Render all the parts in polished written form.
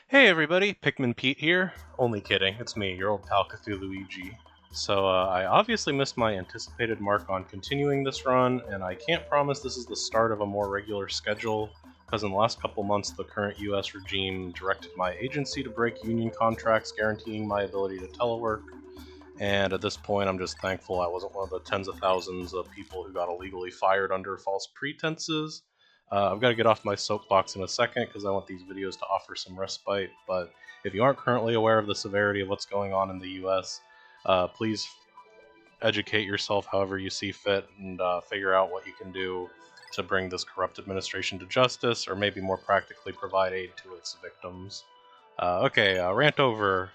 Hey everybody, Pikmin Pete here. Only kidding, it's me, your old pal Cthulhuigi. So I obviously missed my anticipated mark on continuing this run, and I can't promise this is the start of a more regular schedule, because in the last couple months the current US regime directed my agency to break union contracts guaranteeing my ability to telework, and at this point I'm just thankful I wasn't one of the tens of thousands of people who got illegally fired under false pretenses. I've got to get off my soapbox in a second because I want these videos to offer some respite, but if you aren't currently aware of the severity of what's going on in the US, please educate yourself however you see fit and figure out what you can do to bring this corrupt administration to justice, or maybe more practically provide aid to its victims. Okay, rant over.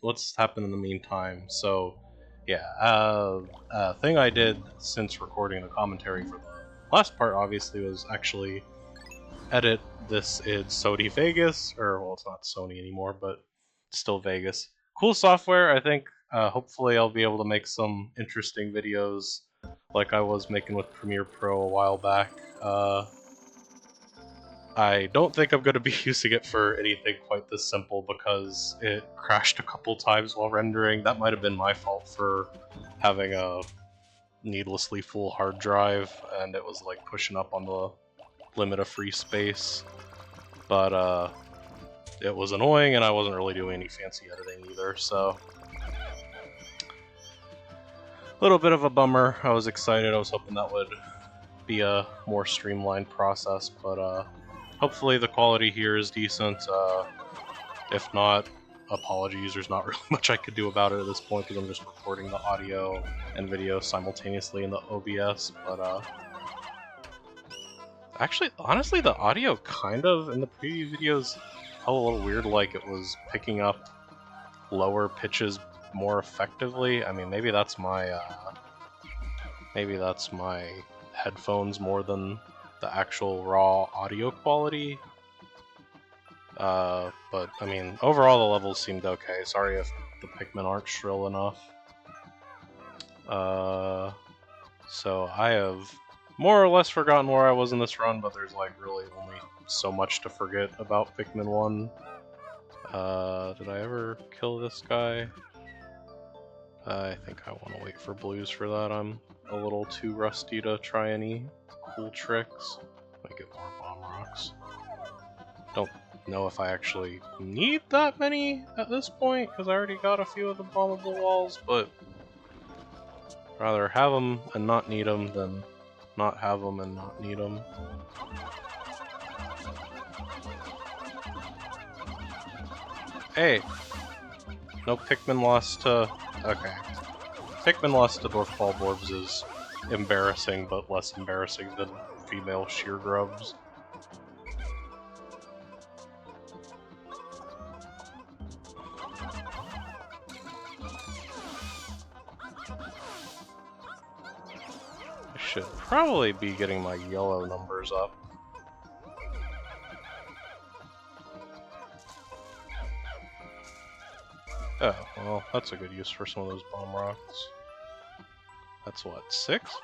What's happened in the meantime? So, yeah, thing I did since recording the commentary for the last part, obviously, was actually edit this in Sony Vegas, or well, it's not Sony anymore, but still Vegas. Cool software, I think. Hopefully, I'll be able to make some interesting videos like I was making with Premiere Pro a while back. I don't think I'm going to be using it for anything quite this simple because it crashed a couple times while rendering. That might have been my fault for having a needlessly full hard drive, and it was like pushing up on the limit of free space. But it was annoying, and I wasn't really doing any fancy editing either, so a little bit of a bummer. I was excited. I was hoping that would be a more streamlined process, but hopefully the quality here is decent. If not, apologies. There's not really much I could do about it at this point because I'm just recording the audio and video simultaneously in the OBS, but actually, honestly, the audio kind of in the preview videos felt a little weird, like it was picking up lower pitches more effectively. I mean, maybe that's my headphones more than the actual raw audio quality. But I mean, overall the levels seemed okay. Sorry if the Pikmin aren't shrill enough. So I have more or less forgotten where I was in this run, but there's like really only so much to forget about Pikmin 1. Did I ever kill this guy? I think I want to wait for blues for that. I'm a little too rusty to try any cool tricks. Let me get more bomb rocks. Don't know if I actually need that many at this point, because I already got a few of the bombable walls, but rather have them and not need them than not have them and not need them. Hey! No Pikmin lost to... Okay. Pikmin lost to Dwarf Bulborbs is embarrassing, but less embarrassing than female sheer grubs. I should probably be getting my yellow numbers up. Oh, well, that's a good use for some of those bomb rocks. That's what, 6?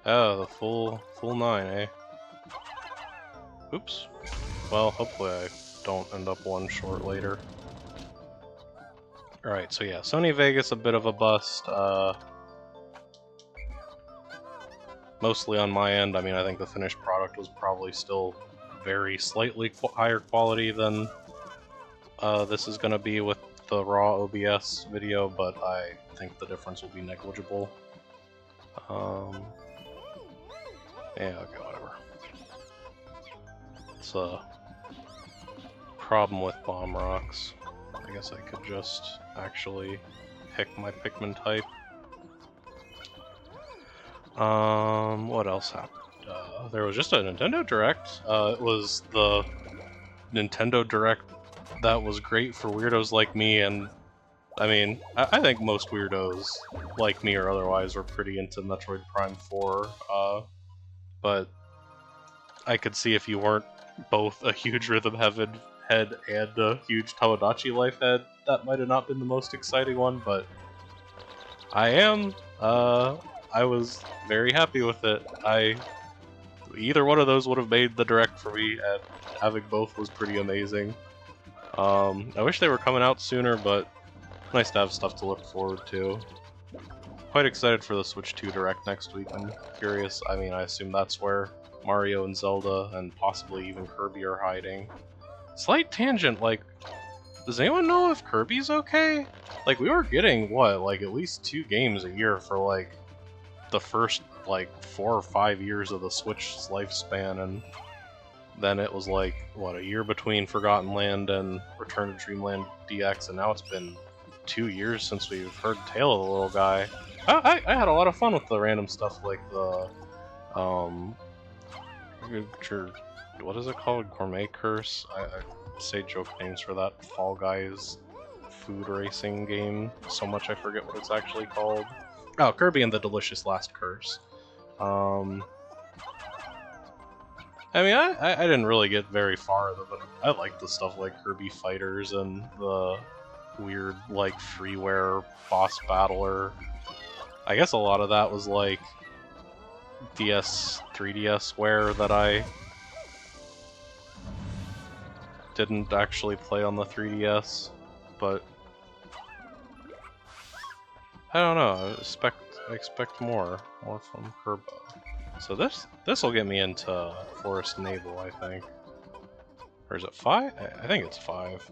Oh, the full 9, eh? Oops. Well, hopefully I don't end up one short later. Alright, so yeah, Sony Vegas a bit of a bust. Mostly on my end. I mean, I think the finished product was probably still very slightly higher quality than this is going to be with the raw OBS video, but I think the difference will be negligible. Yeah, okay, whatever. It's a problem with bomb rocks. I guess I could just actually pick my Pikmin type. What else happened? There was just a Nintendo Direct. It was the Nintendo Direct that was great for weirdos like me, and I mean, I think most weirdos like me or otherwise were pretty into Metroid Prime 4, but I could see if you weren't both a huge Rhythm Heaven head and a huge Tamagotchi Life head, that might have not been the most exciting one, but I am I was very happy with it. Either one of those would have made the direct for me, and having both was pretty amazing. I wish they were coming out sooner, but nice to have stuff to look forward to. Quite excited for the Switch 2 Direct next week. I'm curious, I mean, I assume that's where Mario and Zelda, and possibly even Kirby are hiding. Slight tangent, like, does anyone know if Kirby's okay? Like, we were getting, what, like, at least 2 games a year for, like, the first, like, 4 or 5 years of the Switch's lifespan, and then it was, like, what, a year between Forgotten Land and Return to Dreamland DX, and now it's been 2 years since we've heard Tale of the Little Guy. I had a lot of fun with the random stuff like the, what is it called? Gourmet Curse? I say joke names for that Fall Guys food racing game so much I forget what it's actually called. Oh, Kirby and the Delicious Last Curse. I mean, I didn't really get very far, but I like the stuff like Kirby Fighters and the weird, like, freeware boss battler. I guess a lot of that was, like, 3DS-ware that I didn't actually play on the 3DS, but I don't know, I expect more from Kerbo. So this will get me into Forest Navel, I think. Or is it 5? I think it's 5.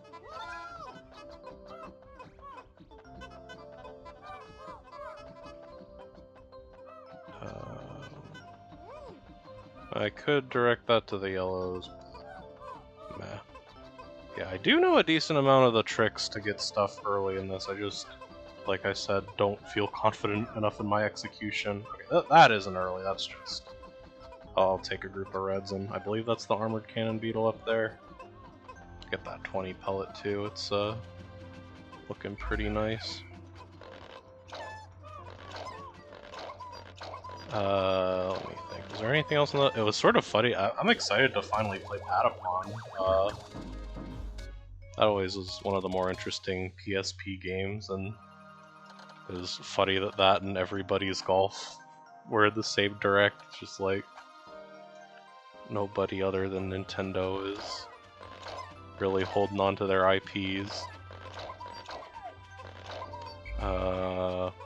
I could direct that to the yellows, but meh. Yeah, I do know a decent amount of the tricks to get stuff early in this. I just, like I said, don't feel confident enough in my execution. Okay, that isn't early, that's just... I'll take a group of reds, and I believe that's the Armored Cannon Beetle up there. Get that 20 pellet too, it's looking pretty nice. Let me think. Was there anything else in the... It was sort of funny. I'm excited to finally play Patapon. That always was one of the more interesting PSP games, and it was funny that that and Everybody's Golf were the same direct. It's just like nobody other than Nintendo is really holding on to their IPs.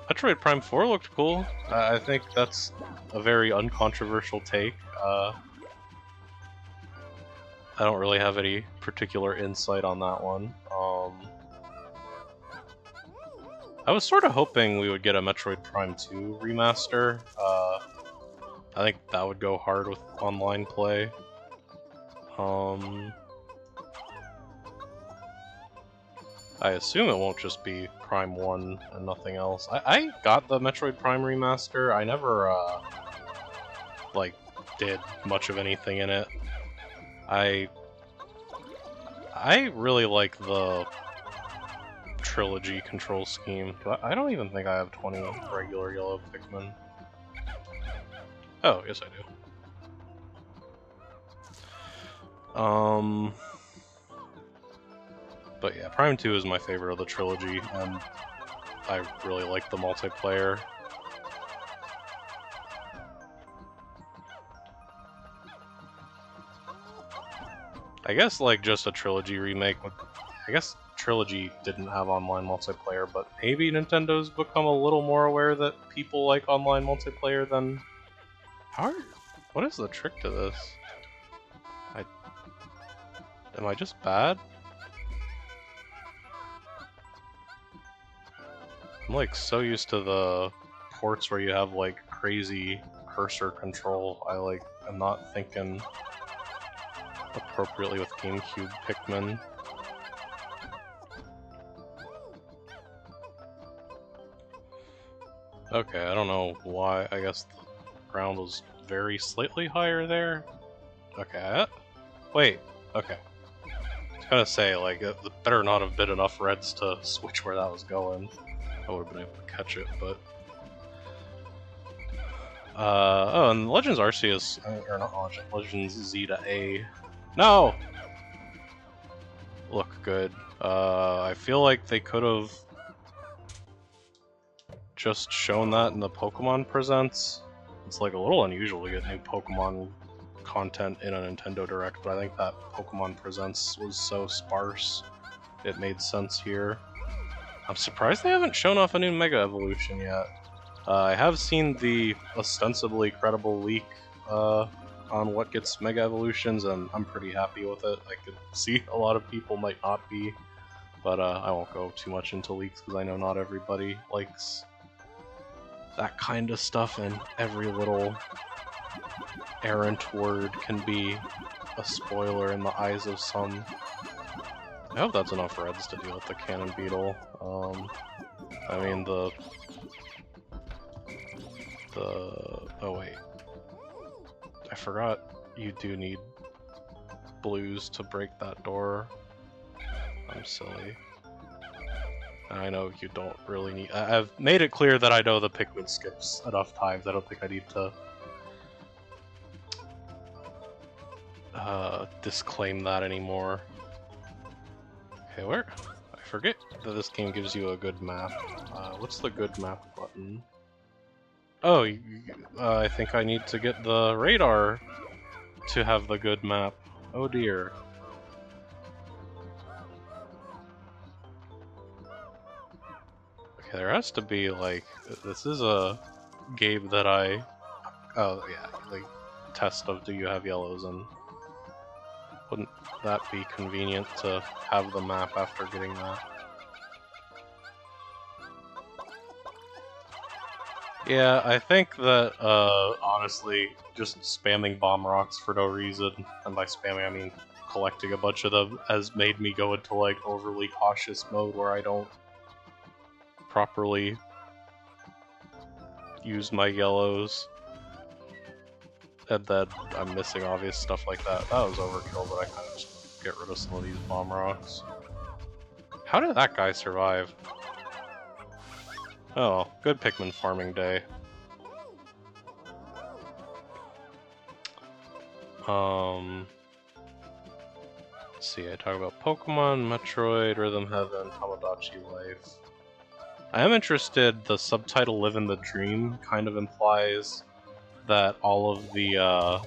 Metroid Prime 4 looked cool. I think that's a very uncontroversial take. I don't really have any particular insight on that one. I was sort of hoping we would get a Metroid Prime 2 remaster. I think that would go hard with online play. I assume it won't just be Prime 1 and nothing else. I got the Metroid Prime remaster. I never, like, did much of anything in it. I really like the trilogy control scheme. I don't even think I have 20 regular yellow Pikmin. Oh, yes I do. But yeah, Prime 2 is my favorite of the trilogy, and I really like the multiplayer. I guess, like, just a trilogy remake would... I guess Trilogy didn't have online multiplayer, but maybe Nintendo's become a little more aware that people like online multiplayer than... What is the trick to this? Am I just bad? I'm like so used to the ports where you have like crazy cursor control. I'm not thinking appropriately with GameCube Pikmin. Okay, I don't know why. I guess the ground was very slightly higher there. Okay, wait, okay. I was gonna say, like, it better not have been enough reds to switch where that was going. I would have been able to catch it, but... oh, and Legends Arceus, or not Legends Z to A. No! Look good. I feel like they could have... just shown that in the Pokemon Presents. It's like a little unusual to get new Pokemon content in a Nintendo Direct, but I think that Pokemon Presents was so sparse, it made sense here. I'm surprised they haven't shown off a new Mega Evolution yet. I have seen the ostensibly credible leak on what gets Mega Evolutions, and I'm pretty happy with it. I could see a lot of people might not be, but I won't go too much into leaks because I know not everybody likes that kind of stuff, and every little errant word can be a spoiler in the eyes of some. I hope that's enough reds to deal with the Cannon Beetle. I mean the oh wait, I forgot you do need blues to break that door. I'm silly. I know you don't really need. I've made it clear that I know the Pikmin skips enough times. I don't think I need to disclaim that anymore. Okay, where? I forget that this game gives you a good map. What's the good map button? Oh, I think I need to get the radar to have the good map. Oh dear. Okay, there has to be, like, this is a game that oh yeah, like, test of do you have yellows, and wouldn't that be convenient to have the map after getting that? Yeah, I think that, honestly, just spamming bomb rocks for no reason, and by spamming I mean collecting a bunch of them, has made me go into, like, overly cautious mode where I don't properly use my yellows. And then I'm missing obvious stuff like that. That was overkill, but I kind of just get rid of some of these bomb rocks. How did that guy survive? Oh, good Pikmin farming day. Let's see, I talk about Pokemon, Metroid, Rhythm Heaven, Tamagotchi Life. I am interested, the subtitle Live in the Dream kind of implies that all of the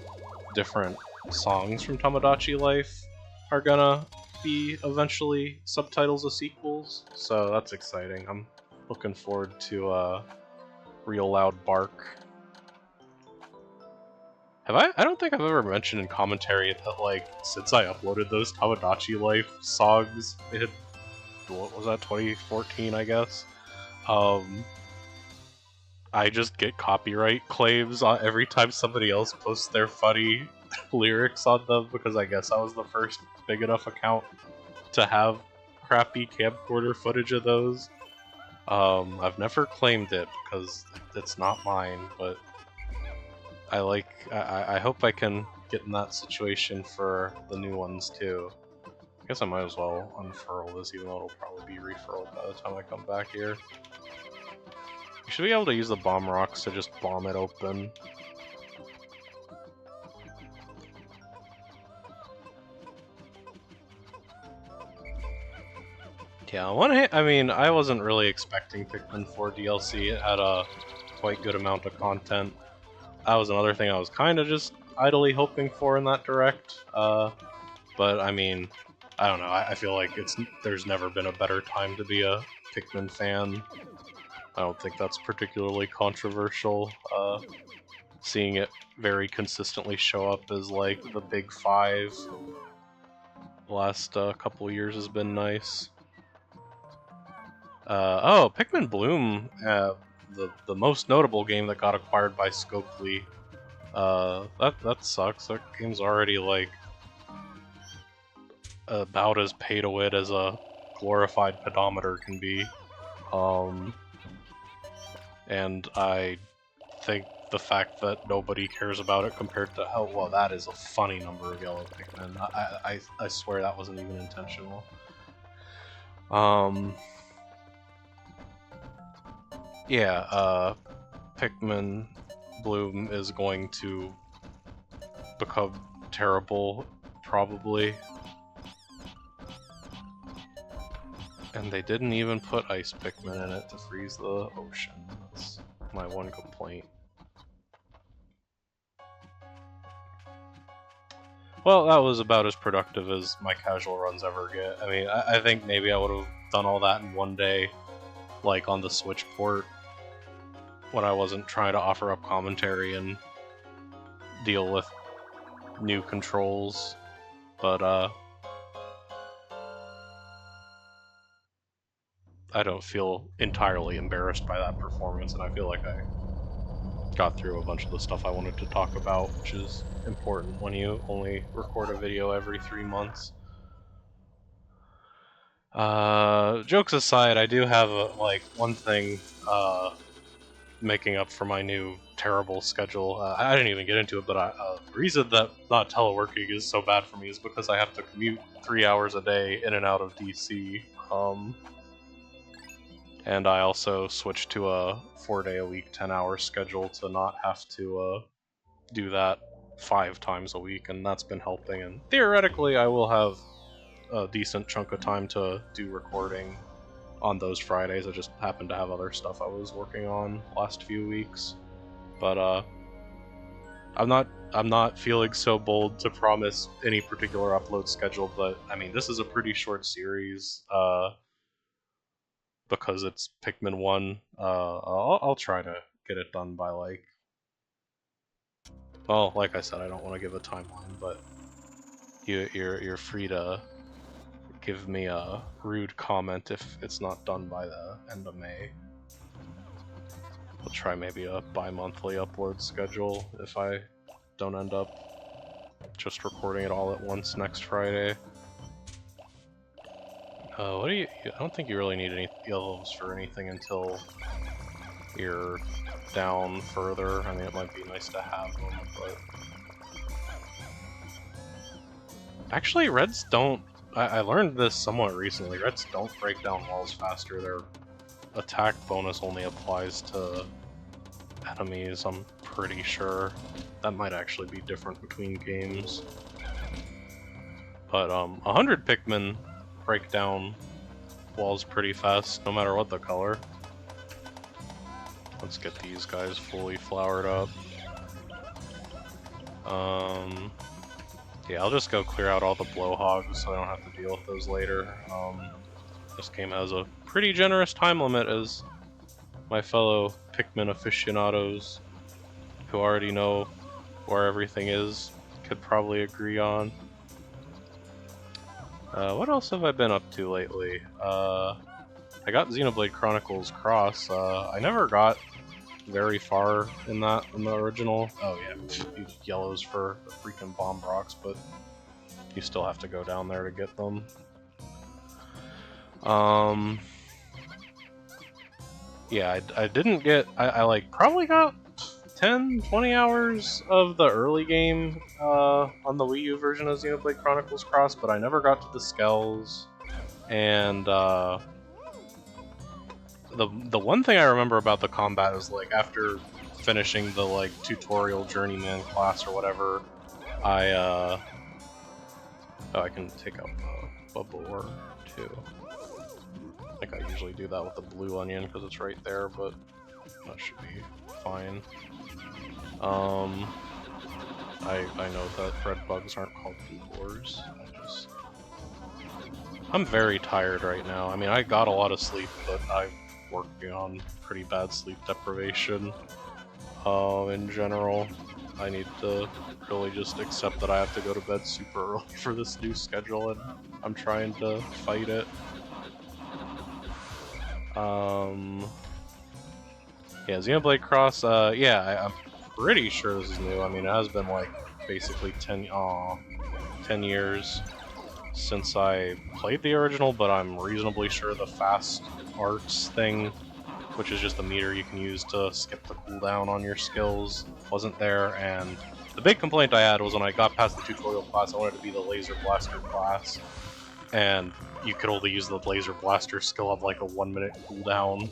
different songs from Tamagotchi Life are gonna be eventually subtitles of sequels, so that's exciting. I'm looking forward to Real Loud Bark. I don't think I've ever mentioned in commentary that, like, since I uploaded those Tamagotchi Life songs in, what was that, 2014, I guess? I just get copyright claims on every time somebody else posts their funny lyrics on them, because I guess I was the first big enough account to have crappy camcorder footage of those. I've never claimed it because it's not mine, but I hope I can get in that situation for the new ones too. I guess I might as well unfurl this, even though it'll probably be refurled by the time I come back here. You should be able to use the bomb rocks to just bomb it open. Yeah, on one hand, I mean, I wasn't really expecting Pikmin 4 DLC. It had a quite good amount of content. That was another thing I was kind of just idly hoping for in that direct. But I mean, I don't know. I feel like there's never been a better time to be a Pikmin fan. I don't think that's particularly controversial. Seeing it very consistently show up as, like, the big five the last couple years has been nice. Oh, Pikmin Bloom, the most notable game that got acquired by Scopely. That sucks. That game's already, like, about as pay-to-win as a glorified pedometer can be. And I think the fact that nobody cares about it compared to how well that is a funny number of yellow Pikmin. I swear that wasn't even intentional. Yeah, Pikmin Bloom is going to become terrible, probably. And they didn't even put Ice Pikmin in it to freeze the ocean. one complaint. Well, that was about as productive as my casual runs ever get. I mean, I think maybe I would have done all that in one day, like on the Switch port, when I wasn't trying to offer up commentary and deal with new controls, but I don't feel entirely embarrassed by that performance, and I feel like I got through a bunch of the stuff I wanted to talk about, which is important when you only record a video every 3 months. Jokes aside, I do have one thing making up for my new terrible schedule. I didn't even get into it, but the reason that not teleworking is so bad for me is because I have to commute 3 hours a day in and out of DC. And I also switched to a 4-day-a-week, 10-hour schedule to not have to do that 5 times a week, and that's been helping. And theoretically, I will have a decent chunk of time to do recording on those Fridays. I just happened to have other stuff I was working on last few weeks. But I'm not feeling so bold to promise any particular upload schedule, but I mean, this is a pretty short series. Because it's Pikmin 1, I'll try to get it done by well, like I said, I don't want to give a timeline, but you're free to give me a rude comment if it's not done by the end of May. I'll try maybe a bi-monthly upload schedule if I don't end up just recording it all at once next Friday. I don't think you really need any yellows for anything until you're down further. I mean, it might be nice to have them, but... Actually, reds don't... I learned this somewhat recently. Reds don't break down walls faster. Their attack bonus only applies to enemies, I'm pretty sure. That might actually be different between games. But 100 Pikmin break down walls pretty fast, no matter what the color. Let's get these guys fully flowered up. Yeah, I'll just go clear out all the blowhogs so I don't have to deal with those later. This game has a pretty generous time limit, as my fellow Pikmin aficionados who already know where everything is could probably agree on. What else have I been up to lately? I got Xenoblade Chronicles Cross. I never got very far in the original. Oh yeah, yellows for the freaking bomb rocks, but you still have to go down there to get them. Yeah, I didn't get... I like probably got 10-20 hours of the early game on the Wii U version of Xenoblade Chronicles Cross, but I never got to the Skells. And the one thing I remember about the combat is, like, after finishing the like tutorial journeyman class or whatever, oh, I can take out the ore too. I think I usually do that with the blue onion because it's right there, but that should be fine. I know that red bugs aren't called blue ores. I'm very tired right now. I mean, I got a lot of sleep, but I'm working on pretty bad sleep deprivation. In general, I need to really just accept that I have to go to bed super early for this new schedule, and I'm trying to fight it. Yeah, Xenoblade Cross, yeah, I'm pretty sure this is new. I mean, it has been like basically 10 years since I played the original, but I'm reasonably sure the fast arts thing, which is just a meter you can use to skip the cooldown on your skills, wasn't there. And the big complaint I had was when I got past the tutorial class, I wanted to be the laser blaster class, and you could only use the laser blaster skill of like a 1-minute cooldown,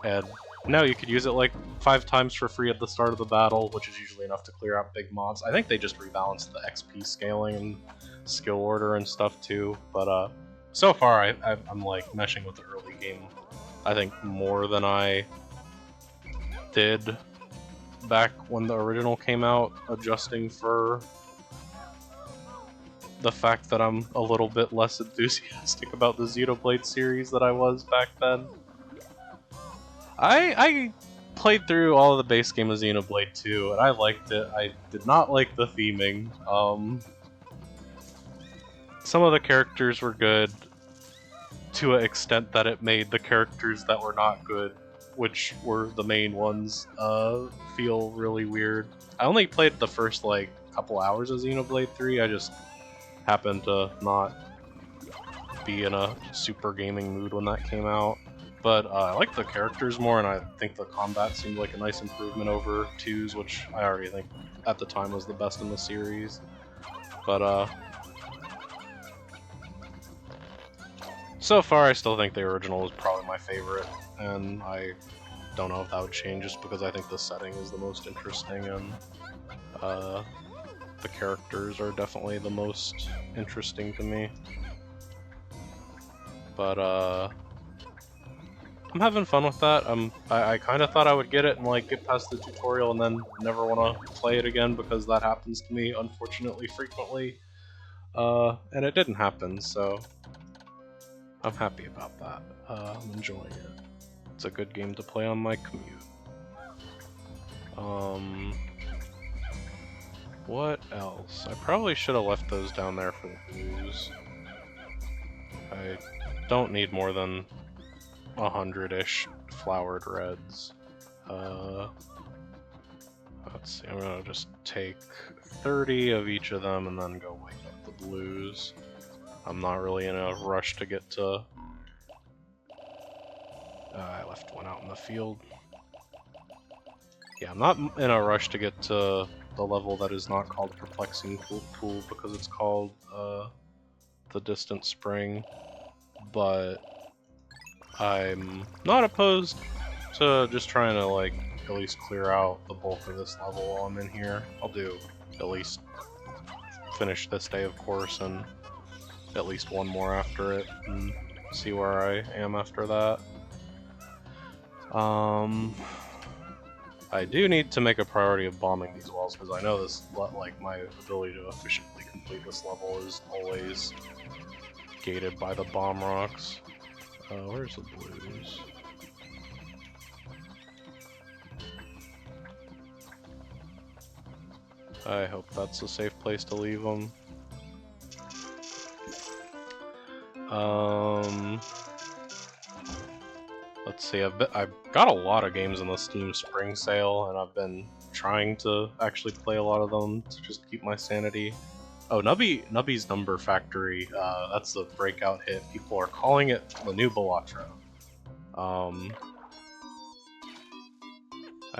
and now you could use it like 5 times for free at the start of the battle, which is usually enough to clear out big mobs. I think they just rebalanced the XP scaling and skill order and stuff too, but so far I'm like meshing with the early game, I think, more than I did back when the original came out, adjusting for the fact that I'm a little bit less enthusiastic about the Xenoblade series than I was back then. I played through all of the base game of Xenoblade 2, and I liked it. I did not like the theming. Some of the characters were good to an extent that it made the characters that were not good, which were the main ones, feel really weird. I only played the first, like, couple hours of Xenoblade 3. I just happened to not be in a super gaming mood when that came out. But I like the characters more, and I think the combat seemed like a nice improvement over 2's, which I already think at the time was the best in the series. But so far I still think the original is probably my favorite, and I don't know if that would change just because I think the setting is the most interesting, and the characters are definitely the most interesting to me. But I'm having fun with that. I kind of thought I would get it and like get past the tutorial and then never want to play it again because that happens to me unfortunately frequently. And it didn't happen, so I'm happy about that. I'm enjoying it. It's a good game to play on my commute. What else? I probably should have left those down there for the blues. I don't need more than 100-ish flowered reds. Let's see, I'm gonna just take 30 of each of them and then go wake up the blues. I'm not really in a rush to get to... I left one out in the field. Yeah, I'm not in a rush to get to the level that is not called Perplexing Pool because it's called the Distant Spring, but I'm not opposed to just trying to like at least clear out the bulk of this level while I'm in here. I'll do at least finish this day, of course, and at least one more after it, and see where I am after that. I do need to make a priority of bombing these walls because I know this, like, my ability to efficiently complete this level is always gated by the bomb rocks. Where's the blues? I hope that's a safe place to leave them. Let's see, I've got a lot of games in the Steam Spring Sale, and I've been trying to actually play a lot of them to just keep my sanity. Oh, Nubby's Number Factory, that's the breakout hit. People are calling it the new Balatro. I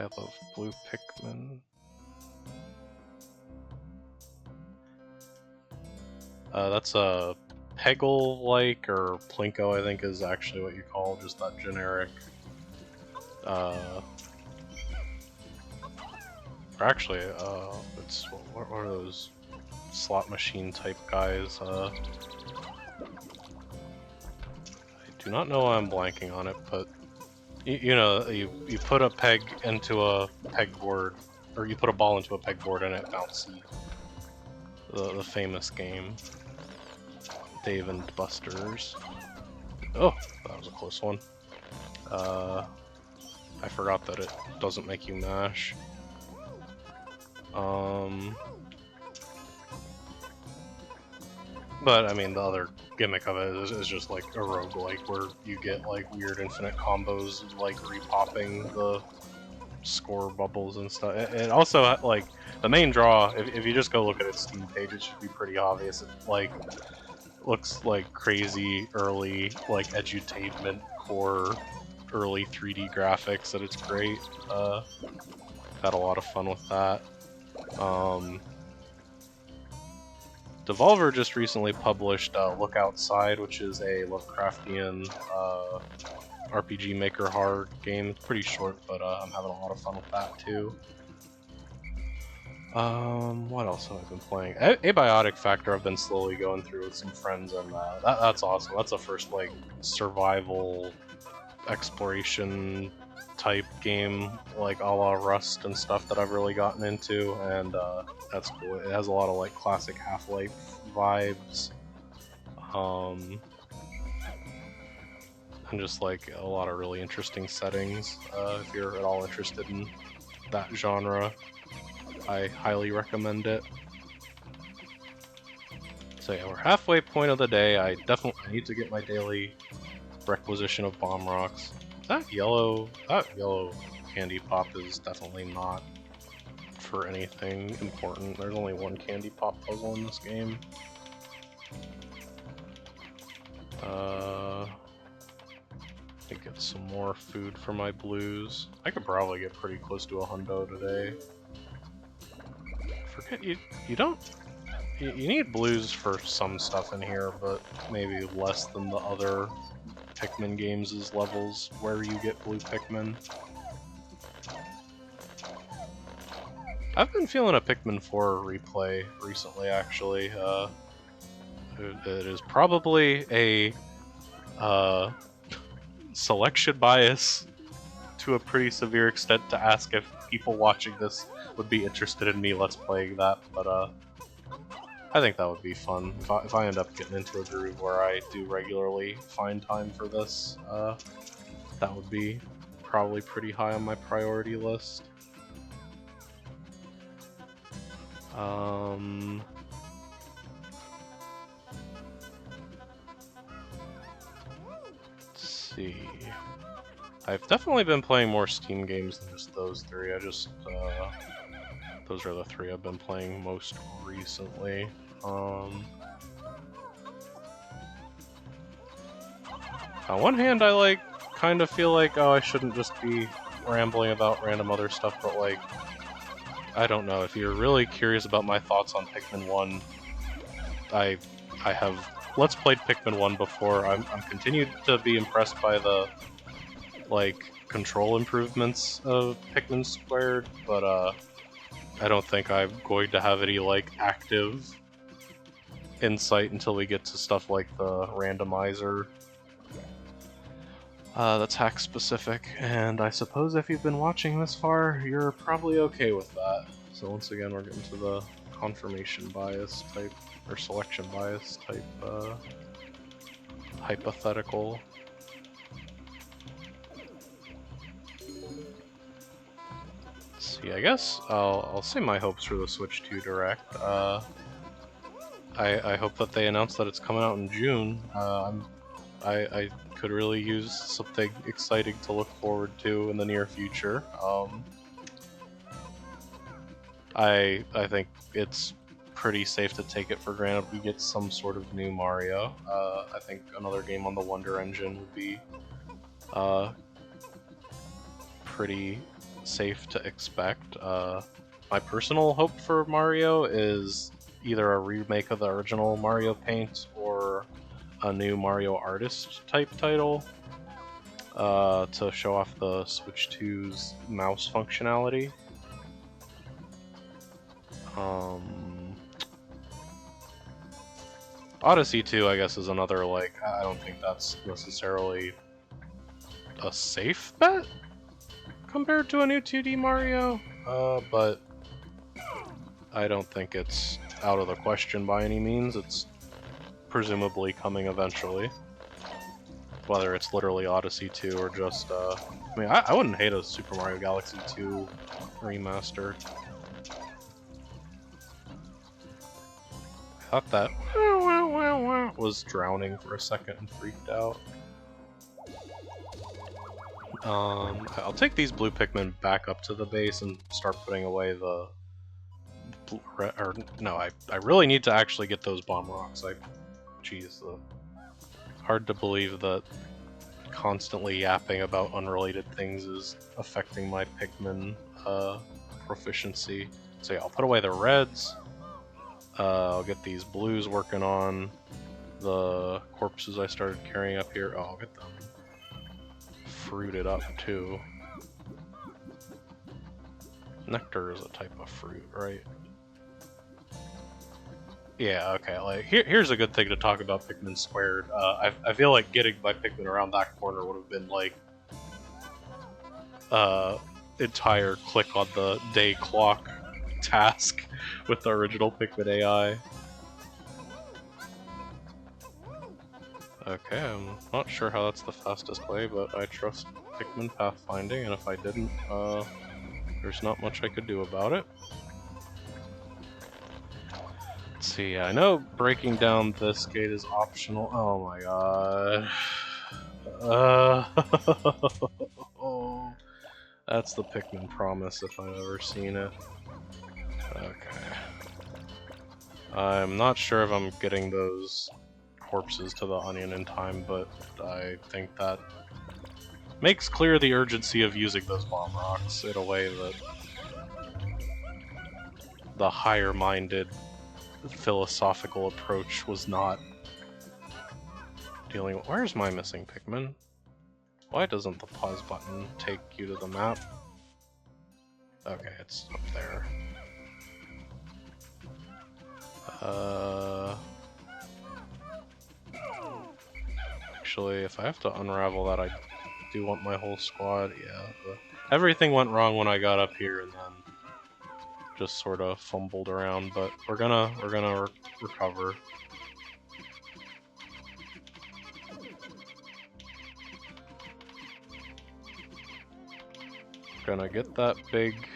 love blue Pikmin. That's a Peggle-like, or Plinko, I think is actually what you call just that generic. Or actually, it's, what are those slot machine type guys? I do not know why I'm blanking on it, but you know, you put a peg into a pegboard, or you put a ball into a pegboard and it bounces. The famous game. Dave and Buster's. Oh, that was a close one. I forgot that it doesn't make you mash. But I mean, the other gimmick of it is just like a roguelike where you get like weird infinite combos, like repopping the score bubbles and stuff. And also, like, the main draw, if you just go look at its Steam page, it should be pretty obvious. It, like, looks like crazy early, like, edutainment core, early 3D graphics, and it's great. Had a lot of fun with that. Devolver just recently published Look Outside, which is a Lovecraftian RPG Maker hard game. It's pretty short, but I'm having a lot of fun with that too. What else have I been playing? Abiotic Factor I've been slowly going through with some friends, and that's awesome. That's the first, like, survival exploration type game, like a la Rust and stuff that I've really gotten into, and that's cool. It has a lot of like classic Half-Life vibes, and just like a lot of really interesting settings. If you're at all interested in that genre, I highly recommend it. So yeah, we're halfway point of the day. I definitely need to get my daily requisition of bomb rocks. That yellow candy pop is definitely not for anything important. There's only one candy pop puzzle in this game. I get some more food for my blues. I could probably get pretty close to a hundo today. Forget you don't. You need blues for some stuff in here, but maybe less than the other Pikmin games' levels where you get blue Pikmin. I've been feeling a Pikmin 4 replay recently, actually. It is probably a selection bias to a pretty severe extent to ask if people watching this would be interested in me let's playing that, but I think that would be fun. If I end up getting into a groove where I do regularly find time for this, that would be probably pretty high on my priority list. Let's see. I've definitely been playing more Steam games than just those three. Those are the three I've been playing most recently. On one hand, I kind of feel like, oh, I shouldn't just be rambling about random other stuff, but like, I don't know. If you're really curious about my thoughts on Pikmin 1, I have Let's played Pikmin 1 before. I'm continued to be impressed by the control improvements of Pikmin², but I don't think I'm going to have any active insight until we get to stuff like the randomizer. That's hack specific, and I suppose if you've been watching this far, you're probably okay with that. So once again, we're getting to the confirmation bias type, or selection bias type hypothetical. See, I guess I'll say my hopes for the Switch 2 Direct. I hope that they announce that it's coming out in June. I could really use something exciting to look forward to in the near future. I think it's pretty safe to take it for granted we get some sort of new Mario. I think another game on the Wonder Engine would be pretty safe to expect. My personal hope for Mario is either a remake of the original Mario Paint or a new Mario Artist type title to show off the Switch 2's mouse functionality. Odyssey 2, I guess, is another, I don't think that's necessarily a safe bet compared to a new 2D Mario, but I don't think it's out of the question by any means. It's presumably coming eventually. Whether it's literally Odyssey 2 or just, I mean, I wouldn't hate a Super Mario Galaxy 2 remaster. I thought that was drowning for a second and freaked out. I'll take these blue Pikmin back up to the base and start putting away the... no, I really need to actually get those bomb rocks. Jeez, hard to believe that constantly yapping about unrelated things is affecting my Pikmin proficiency. So yeah, I'll put away the reds. I'll get these blues working on the corpses I started carrying up here. Oh, I'll get them fruited up too. Nectar is a type of fruit, right? Yeah, okay, here's a good thing to talk about Pikmin². I feel like getting my Pikmin around that corner would have been entire click on the day clock task with the original Pikmin AI. Okay, I'm not sure how that's the fastest way, but I trust Pikmin pathfinding, and if I didn't, there's not much I could do about it. Let's see, I know breaking down this gate is optional. Oh my god. That's the Pikmin promise if I've ever seen it. Okay. I'm not sure if I'm getting those corpses to the onion in time, but I think that makes clear the urgency of using those bomb rocks in a way that the higher-minded philosophical approach was not dealing with. Where's my missing Pikmin? Why doesn't the pause button take you to the map? Okay, it's up there. Actually, if I have to unravel that, I do want my whole squad. Yeah, everything went wrong when I got up here, and then just sort of fumbled around. But we're gonna recover. Gonna get that big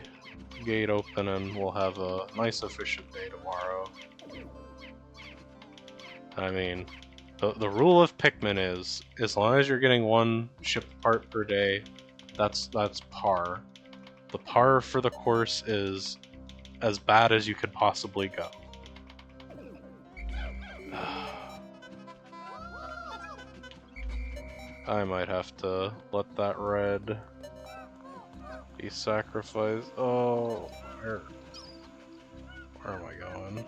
gate open, and we'll have a nice, efficient day tomorrow. I mean, the rule of Pikmin is, as long as you're getting one shipped part per day, that's par. The par for the course is as bad as you could possibly go. I might have to let that red be sacrificed. Oh, where am I going?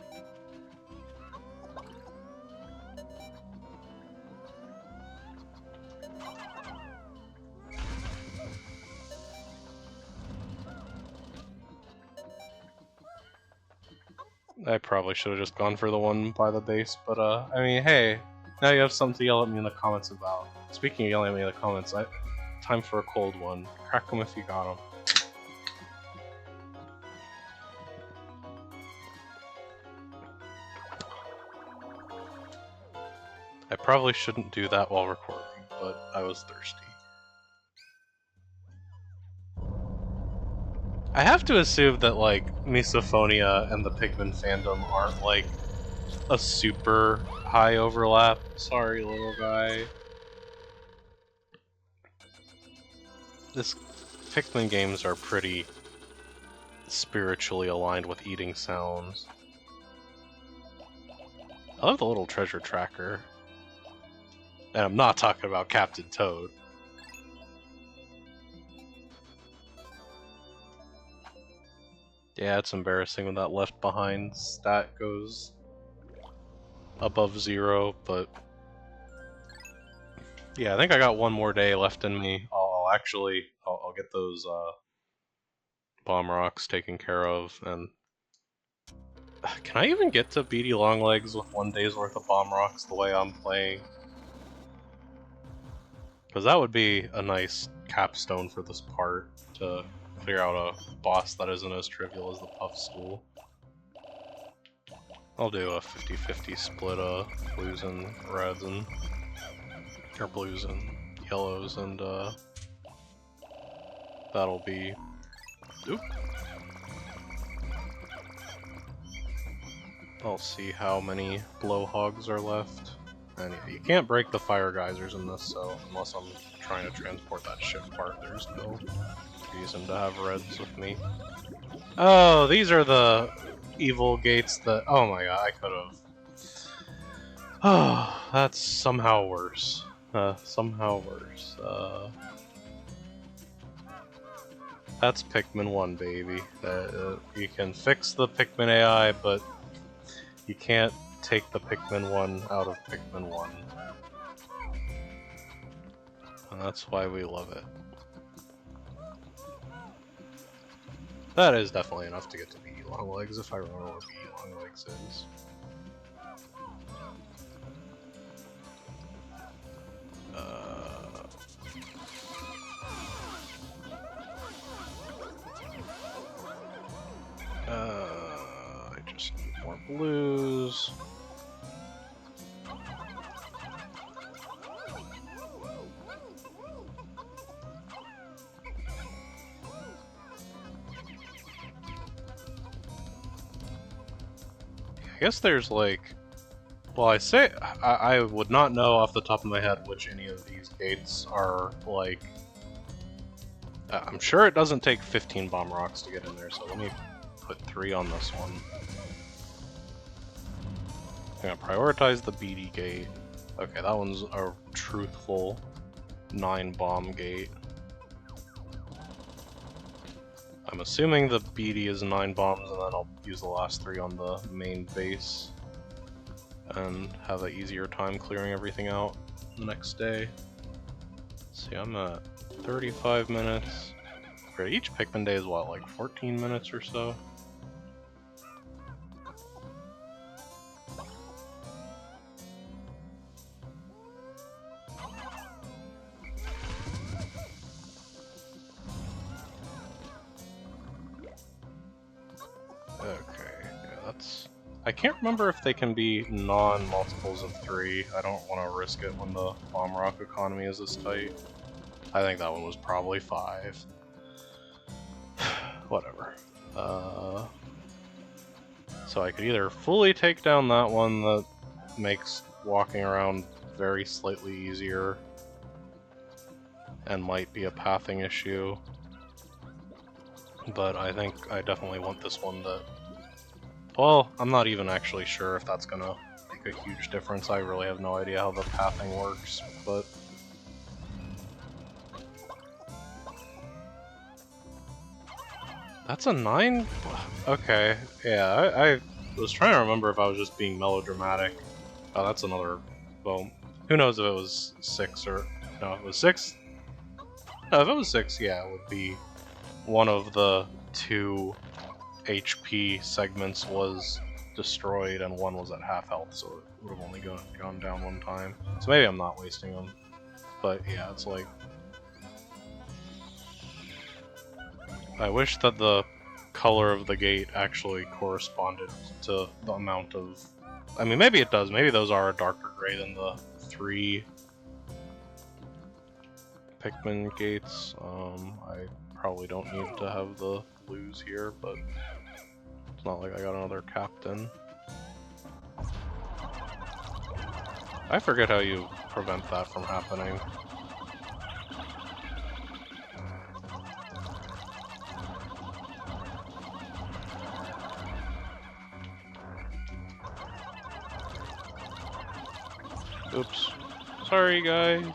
I probably should have just gone for the one by the base, but I mean, hey, now you have something to yell at me in the comments about. Speaking of yelling at me in the comments, time for a cold one. Crack them if you got them. I probably shouldn't do that while recording, but I was thirsty. I have to assume that, like, Misophonia and the Pikmin fandom aren't, like, a super high overlap. Sorry, little guy. This Pikmin games are pretty spiritually aligned with eating sounds. I love the little treasure tracker. And I'm not talking about Captain Toad. Yeah, it's embarrassing when that left behind stat goes above 0, but yeah, I think I got one more day left in me. I'll get those bomb rocks taken care of, and can I even get to Beady Longlegs with 1 day's worth of bomb rocks the way I'm playing? Because that would be a nice capstone for this part, to clear out a boss that isn't as trivial as the Puff Stool. I'll do a 50-50 split of blues and reds, or blues and yellows, and that'll be... Oop. I'll see how many blowhogs are left. And yeah, you can't break the fire geysers in this, so unless I'm trying to transport that ship part, there's no reason to have reds with me. Oh, these are the evil gates that... Oh my god, I could've... Oh, that's somehow worse. Somehow worse. That's Pikmin 1, baby. You can fix the Pikmin AI, but you can't take the Pikmin 1 out of Pikmin 1. And that's why we love it. That is definitely enough to get to Beady Longlegs, if I remember where Beady Longlegs is. blues. I guess there's like, well, I would not know off the top of my head which any of these gates are like. I'm sure it doesn't take 15 bomb rocks to get in there, so let me put 3 on this one. I'm gonna prioritize the BD gate. Okay, that one's a truthful 9 bomb gate. I'm assuming the BD is 9 bombs, and then I'll use the last 3 on the main base and have an easier time clearing everything out the next day. See, I'm at 35 minutes. For each Pikmin day is what, like 14 minutes or so? I can't remember if they can be non-multiples of 3. I don't want to risk it when the bomb rock economy is this tight. I think that one was probably 5. Whatever. So I could either fully take down that one that makes walking around very slightly easier and might be a pathing issue, but I think I definitely want this one that... Well, I'm not even actually sure if that's gonna make a huge difference. I really have no idea how the pathing works, but... That's a 9? Okay, yeah, I was trying to remember if I was just being melodramatic. Oh, that's another... Well, who knows if it was 6 or... No, if it was 6? No, if it was 6, yeah, it would be one of the 2 HP segments was destroyed and one was at half health, so it would have only gone down 1 time. So maybe I'm not wasting them. But yeah, it's like... I wish that the color of the gate actually corresponded to the amount of... I mean, maybe it does. Maybe those are a darker gray than the 3 Pikmin gates. I probably don't need to have the blues here, but it's not like I got another captain. I forget how you prevent that from happening. Oops. Sorry, guys.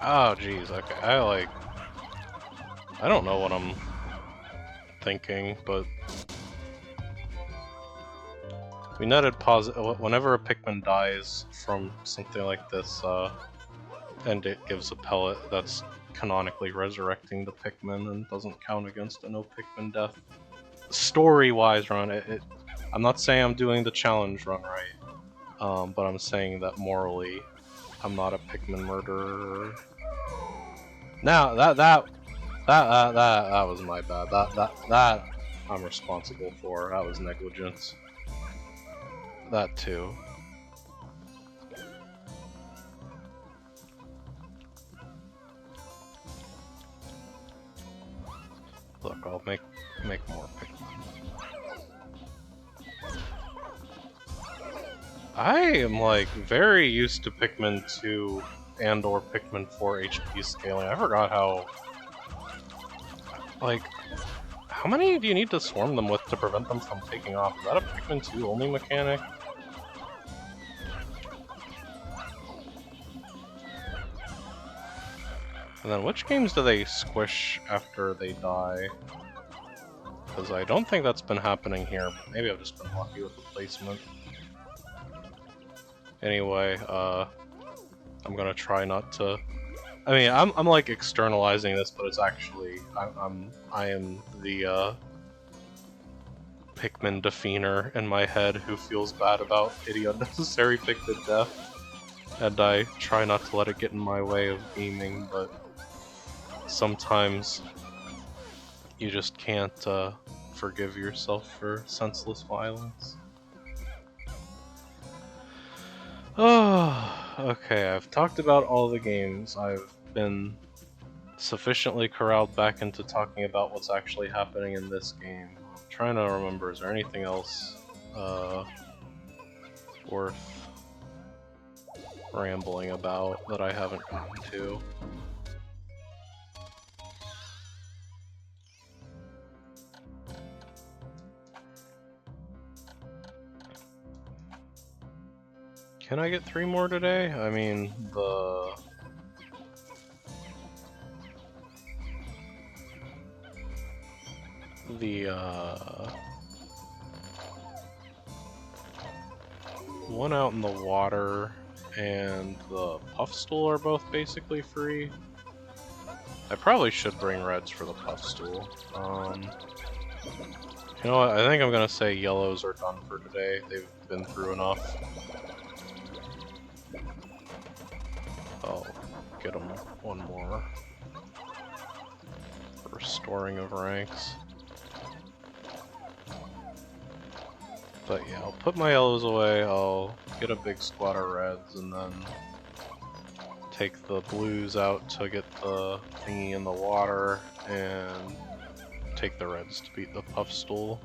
Oh, jeez, okay. I don't know what I'm thinking, but... We netted whenever a Pikmin dies from something like this, and it gives a pellet, that's canonically resurrecting the Pikmin and doesn't count against a no Pikmin death. Story-wise run, I'm not saying I'm doing the challenge run right, but I'm saying that morally, I'm not a Pikmin murderer. Now that was my bad. That I'm responsible for. That was negligence. That too. Look, I'll make more Pikmin. I am like very used to Pikmin 2 and or Pikmin 4 HP scaling. I forgot how... Like, how many do you need to swarm them with to prevent them from taking off? Is that a Pikmin 2 only mechanic? And then which games do they squish after they die? Because I don't think that's been happening here, but maybe I've just been lucky with the placement. Anyway, I'm gonna try not to... I mean, I'm like externalizing this, but it's actually... I am the, Pikmin defeater in my head who feels bad about any unnecessary Pikmin death. and I try not to let it get in my way of aiming, but sometimes you just can't forgive yourself for senseless violence. Oh, okay, I've talked about all the games. I've been sufficiently corralled back into talking about what's actually happening in this game. I'm trying to remember, is there anything else worth rambling about that I haven't gotten to? Can I get 3 more today? I mean, the one out in the water and the puff stool are both basically free. I probably should bring reds for the puff stool. You know what, I think I'm gonna say yellows are done for today. They've been through enough. I'll get them one more. Restoring of ranks. But yeah, I'll put my yellows away, I'll get a big squad of reds, and then take the blues out to get the thingy in the water, and take the reds to beat the puff stool.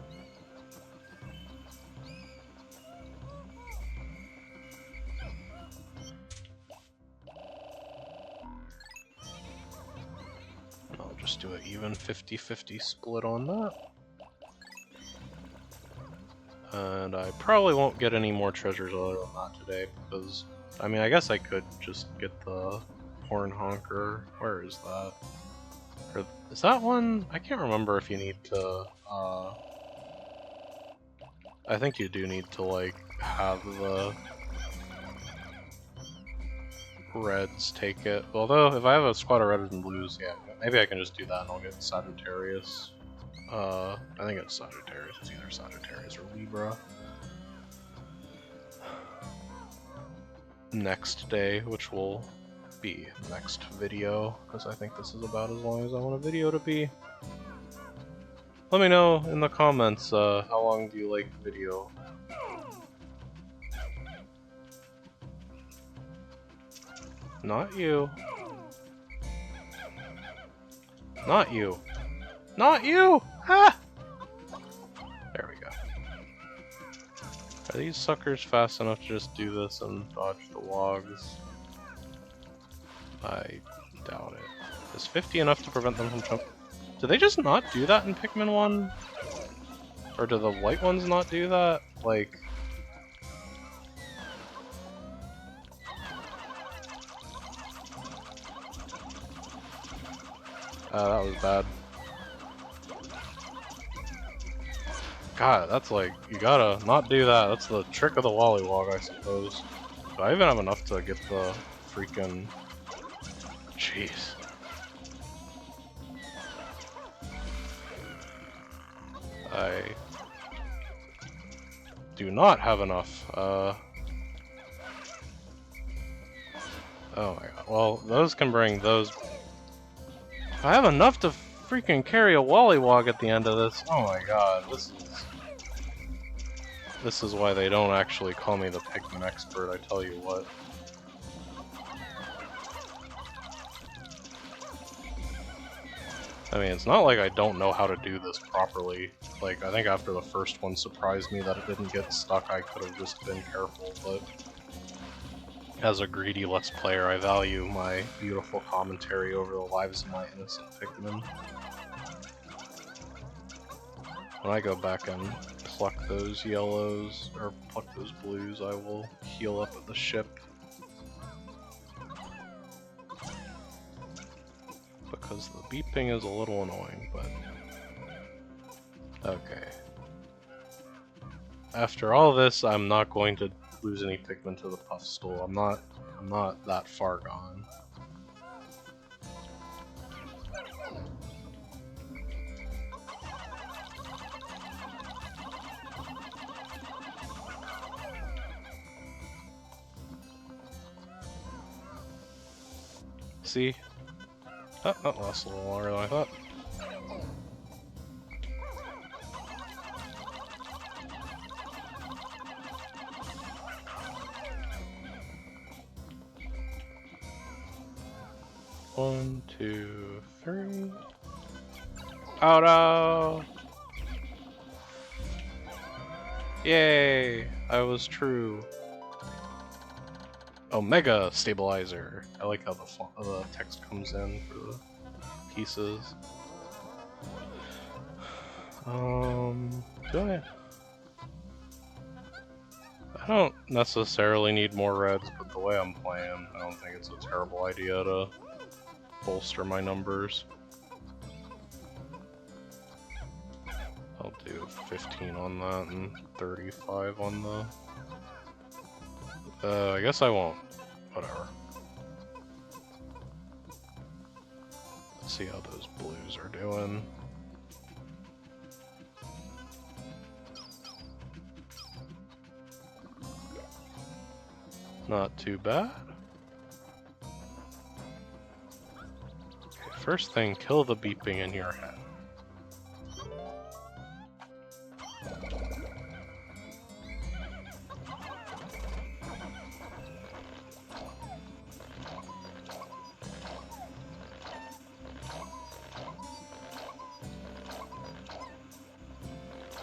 I'll just do an even 50-50 split on that. And I probably won't get any more treasures other than that today, because, I mean, I guess I could just get the horn honker. Where is that? Or, is that one? I can't remember if you need to, I think you do need to, like, have the reds take it. Although, if I have a squad of reds and blues, yeah, maybe I can just do that and I'll get Sagittarius. I think it's Sagittarius. It's either Sagittarius or Libra. Next day, which will be next video, because I think this is about as long as I want a video to be. Let me know in the comments, how long do you like video? Not you. Not you. Not you! Ah! There we go. Are these suckers fast enough to just do this and dodge the logs? I doubt it. Is 50 enough to prevent them from jumping? Do they just not do that in Pikmin 1? Or do the white ones not do that? Like... that was bad. God, that's like, you gotta not do that. That's the trick of the Wollywog, I suppose. Do I even have enough to get the freaking... Jeez. I do not have enough. Oh my god. Well, those can bring those. I have enough to freaking carry a Wollywog at the end of this. Oh my god, this is why they don't actually call me the Pikmin expert, I tell you what. I mean, it's not like I don't know how to do this properly. Like, I think after the first one surprised me that it didn't get stuck, I could have just been careful, but... As a greedy Let's Player, I value my beautiful commentary over the lives of my innocent Pikmin. When I go back and pluck those yellows, or pluck those blues, I will heal up at the ship. Because the beeping is a little annoying, but... Okay. After all this, I'm not going to lose any Pikmin to the puff stool. I'm not that far gone. see. Oh, that lasts a little longer than I thought. One, two, three. Oh no! Yay! I was true. Omega stabilizer. I like how the text comes in for the pieces. Do I don't necessarily need more reds, but the way I'm playing, I don't think it's a terrible idea to bolster my numbers. I'll do 15 on that and 35 on the... I guess I won't. Whatever. Let's see how those blues are doing. Not too bad. Okay, first thing, kill the beeping in your head.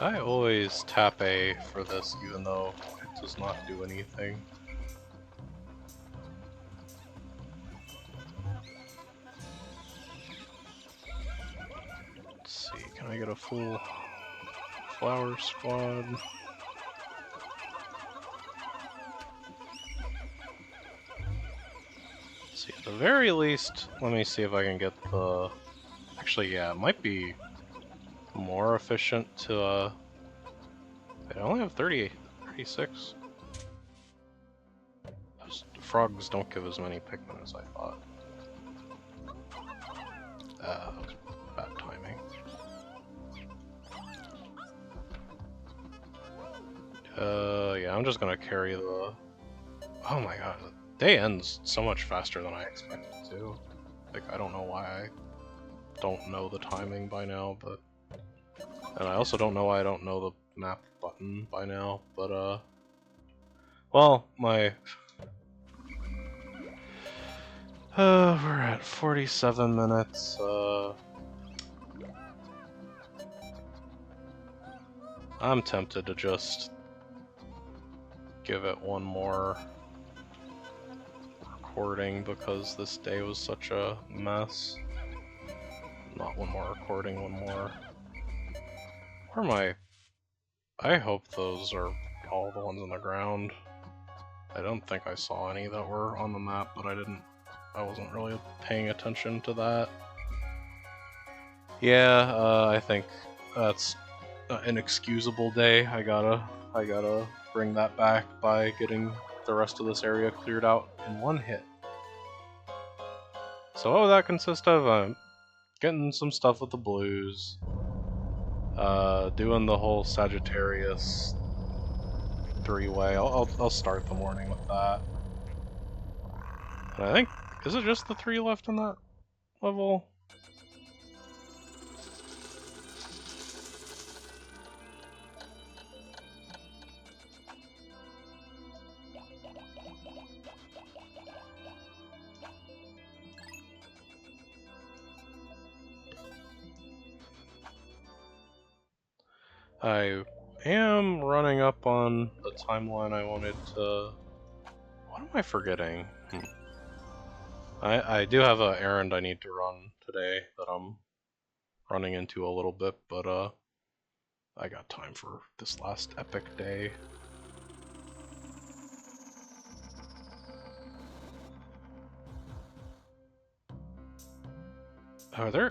I always tap A for this, even though it does not do anything. Let's see, can I get a full flower squad? Let's see, at the very least, let me see if I can get the... Actually, yeah, it might be more efficient to, I only have 36. Those frogs don't give as many Pikmin as I thought. Bad timing. Yeah, I'm just gonna carry the... Oh my god, the day ends so much faster than I expected to. Like, I don't know why I don't know the timing by now, but... And I also don't know why I don't know the map button by now, but well, my... we're at 47 minutes, I'm tempted to just give it one more recording because this day was such a mess. Not one more recording, one more... Where am I? I hope those are all the ones on the ground. I don't think I saw any that were on the map, but I wasn't really paying attention to that. Yeah, I think that's an inexcusable day. I gotta bring that back by getting the rest of this area cleared out in one hit. So what would that consist of? Getting some stuff with the blues. Doing the whole Sagittarius three-way. I'll start the morning with that. And I think, is it just the 3 left in that level? I am running up on the timeline I wanted to... What am I forgetting? I do have an errand I need to run today that I'm running into a little bit, but I got time for this last epic day.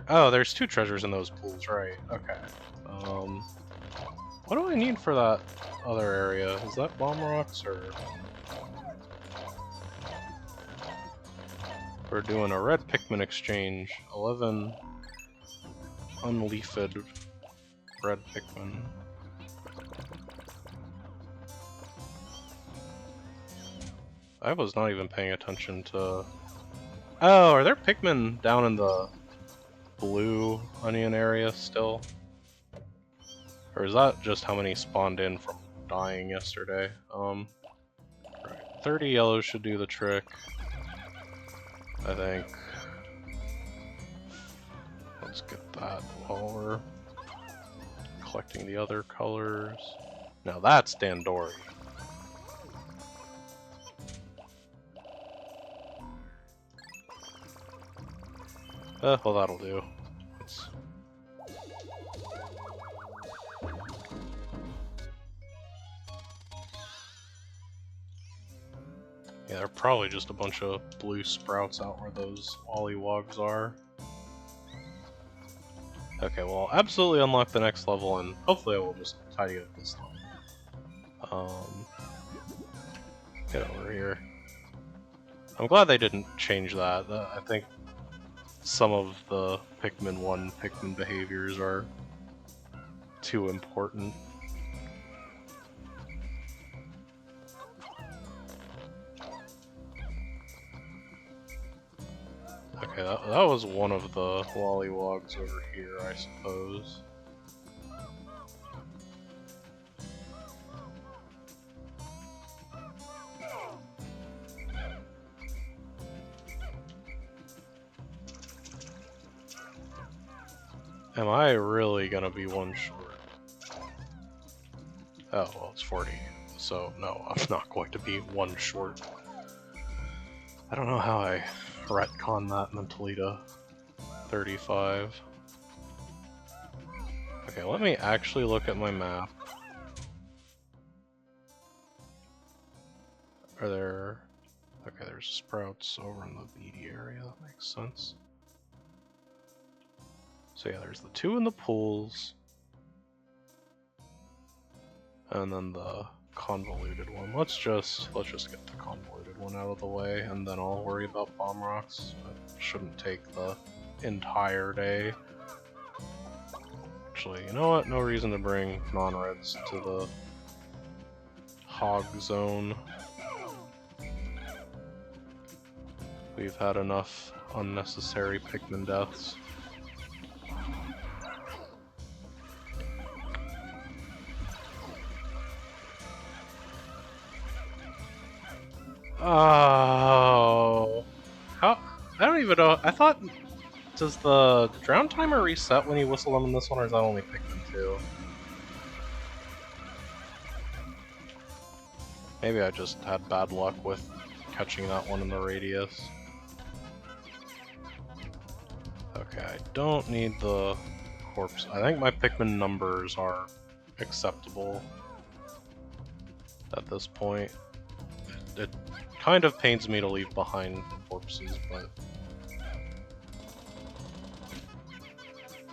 Oh, there's 2 treasures in those pools, right? Okay. What do I need for that other area? Is that bomb rocks, or... We're doing a red Pikmin exchange. 11 unleafed red Pikmin. I was not even paying attention to Oh, are there Pikmin down in the blue onion area still? Or is that just how many spawned in from dying yesterday? Right. 30 yellows should do the trick, I think. Let's get that while we're collecting the other colors. Now that's Dandori. Well, that'll do. Yeah, they're probably just a bunch of blue sprouts out where those Ollywogs are. Okay, well, I'll absolutely unlock the next level, and hopefully I will just tidy up this level. Get over here. I'm glad they didn't change that. I think some of the Pikmin 1 Pikmin behaviors are too important. Okay, that was one of the Lollywogs over here, I suppose. Am I really gonna be one short? Oh, well, it's 40, so no, I'm not going to be one short. I don't know how I retcon that mentally to 35. Okay, let me actually look at my map. Are there... Okay, there's sprouts over in the beady area, that makes sense. So yeah, there's the two in the pools. And then the convoluted one. Let's just get the convoluted one out of the way, and then I'll worry about bomb rocks. It shouldn't take the entire day. Actually, you know what? No reason to bring non-reds to the hog zone. We've had enough unnecessary Pikmin deaths. Oh, how? I don't even know. I thought, does the drown timer reset when you whistle them in this one, or is that only Pikmin 2? Maybe I just had bad luck with catching that one in the radius. Okay, I don't need the corpse. I think my Pikmin numbers are acceptable at this point. It kind of pains me to leave behind corpses, but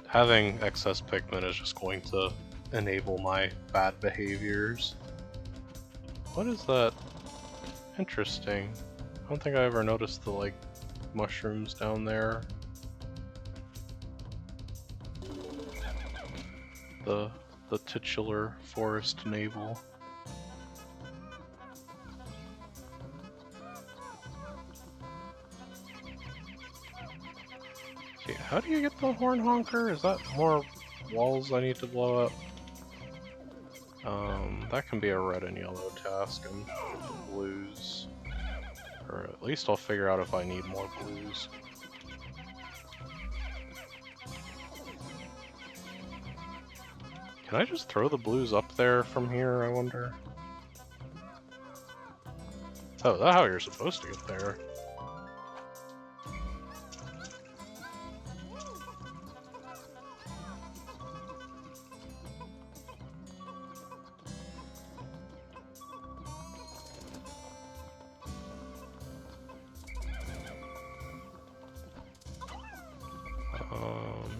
having excess Pikmin is just going to enable my bad behaviors. What is that? Interesting. I don't think I ever noticed the, like, mushrooms down there. The titular Forest Navel. Okay, how do you get the horn honker? Is that more walls I need to blow up? That can be a red and yellow task, and blues. Or at least I'll figure out if I need more blues. Can I just throw the blues up there from here, I wonder? Oh, is that how you're supposed to get there?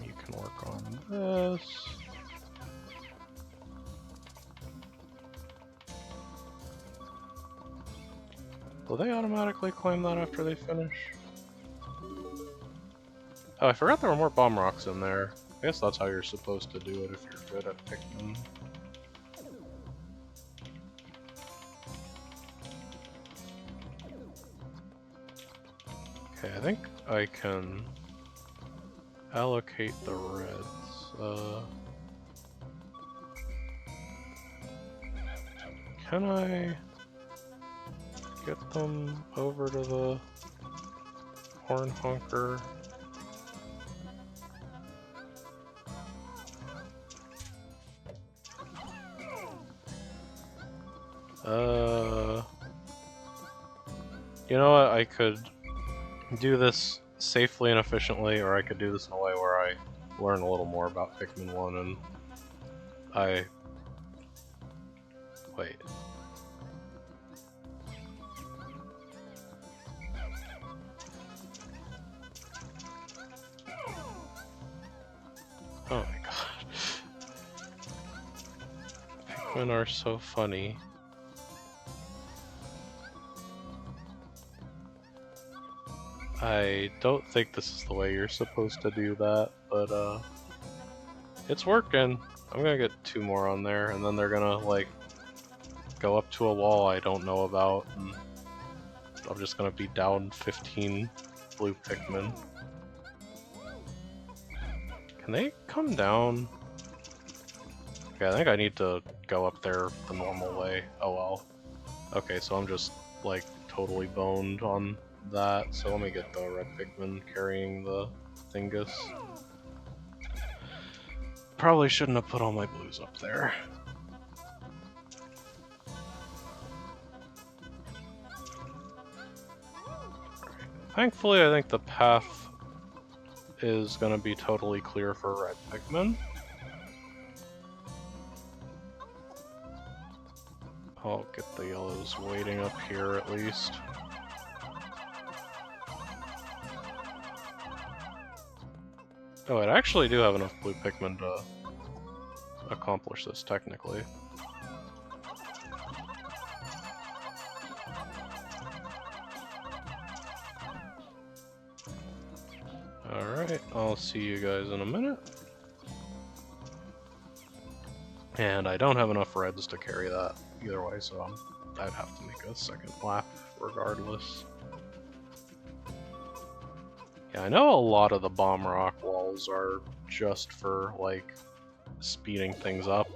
You can work on this. Will they automatically claim that after they finish? Oh, I forgot there were more bomb rocks in there. I guess that's how you're supposed to do it if you're good at Pikmin. Okay, I think I can allocate the reds. Can I get them over to the horn honker? You know what? I could do this safely and efficiently, or I could do this in a way where I learn a little more about Pikmin 1 and I... Wait. Oh my god. Pikmin are so funny. I don't think this is the way you're supposed to do that, but it's working. I'm gonna get 2 more on there, and then they're gonna, like, go up to a wall I don't know about, and I'm just gonna be down 15 blue Pikmin. Can they come down? Okay, I think I need to go up there the normal way. Oh well. Okay, so I'm just, like, totally boned on that, so let me get the red Pikmin carrying the Thingus. Probably shouldn't have put all my blues up there. Thankfully, I think the path is gonna be totally clear for red Pikmin. I'll get the yellows waiting up here at least. Oh, I actually do have enough blue Pikmin to accomplish this, technically. Alright, I'll see you guys in a minute. And I don't have enough reds to carry that either way, so I'd have to make a second lap regardless. Yeah, I know a lot of the bomb rock walls are just for, like, speeding things up.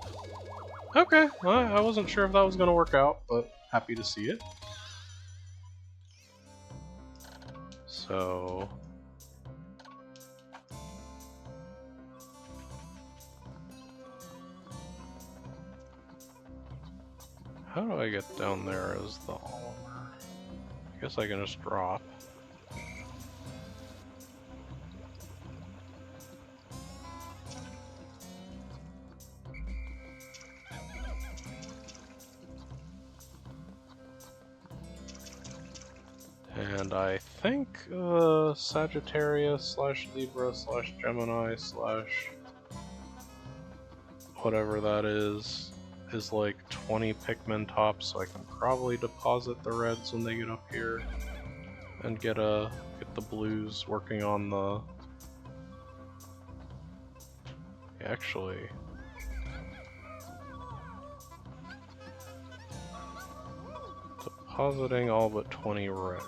Okay, well, I wasn't sure if that was gonna work out, but happy to see it. So... how do I get down there as the Oliver? I guess I can just drop. And I think Sagittarius / Libra / Gemini / whatever that is like 20 Pikmin tops, so I can probably deposit the reds when they get up here and get the blues working on the... Actually... depositing all but 20 reds.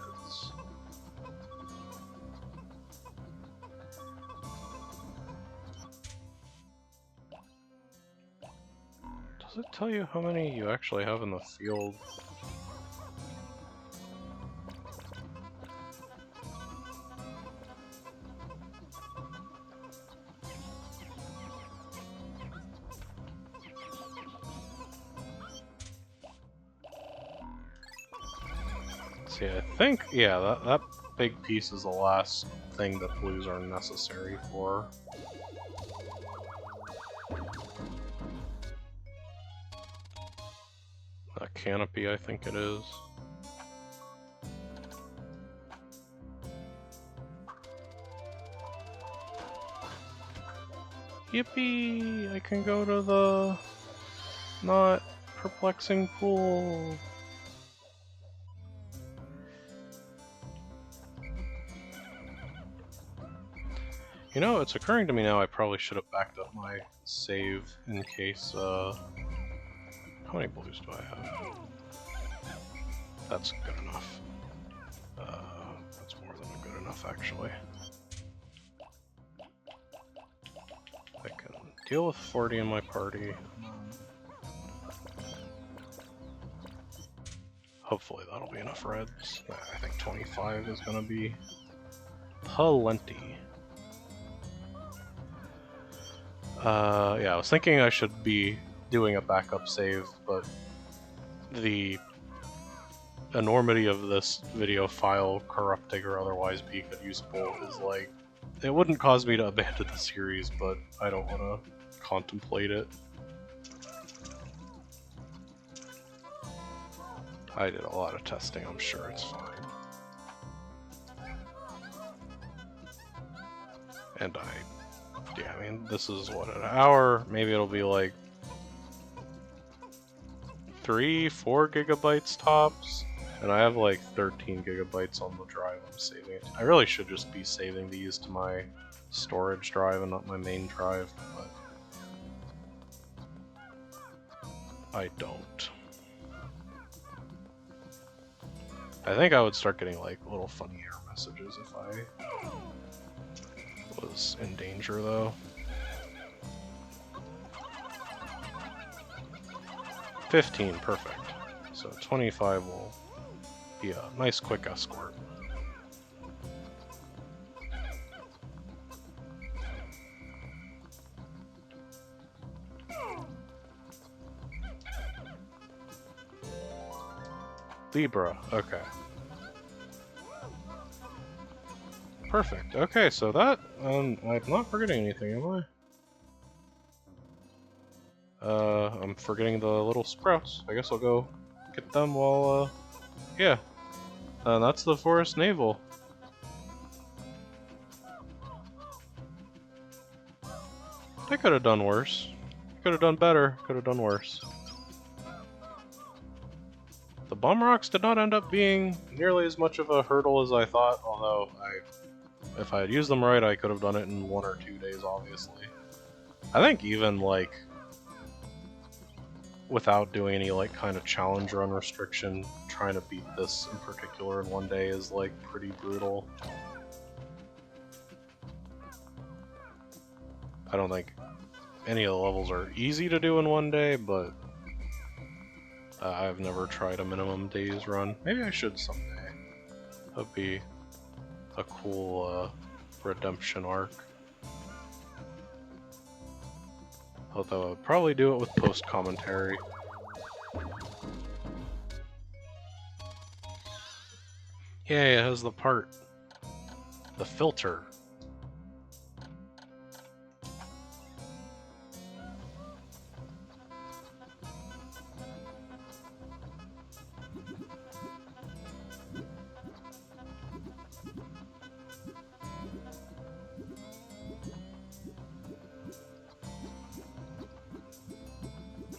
Does it tell you how many you actually have in the field? See, I think, yeah, that big piece is the last thing that blues are necessary for. A canopy, I think it is. Yippee! I can go to the not perplexing pool. You know, it's occurring to me now I probably should have backed up my save in case, how many blues do I have? That's good enough. That's more than good enough, actually. I can deal with 40 in my party. Hopefully that'll be enough reds. I think 25 is gonna be plenty. Yeah, I was thinking I should be doing a backup save, but the enormity of this video file corrupting or otherwise being unusable is like, it wouldn't cause me to abandon the series, but I don't want to contemplate it. I did a lot of testing, I'm sure it's fine. And yeah, I mean, this is what, an hour? Maybe it'll be like 3-4 gigabytes tops, and I have like 13 gigabytes on the drive I'm saving it. I really should just be saving these to my storage drive and not my main drive, but I don't. I think I would start getting like little funny error messages if I was in danger though. 15, perfect. So 25 will be a nice quick escort. Libra, okay. Perfect, okay, so that, I'm not forgetting anything, am I? I'm forgetting the little sprouts. I guess I'll go get them while, yeah. That's the Forest Navel. I could have done worse. Could have done better, could have done worse. The bomb rocks did not end up being nearly as much of a hurdle as I thought, although if I had used them right, I could have done it in 1 or 2 days, obviously. I think even, like, without doing any, like, kind of challenge run restriction, trying to beat this in particular in 1 day is, like, pretty brutal. I don't think any of the levels are easy to do in 1 day, but I've never tried a minimum days run. Maybe I should someday. That'd be a cool redemption arc. Although I'd probably do it with post-commentary. Yeah, it has the part. The filter.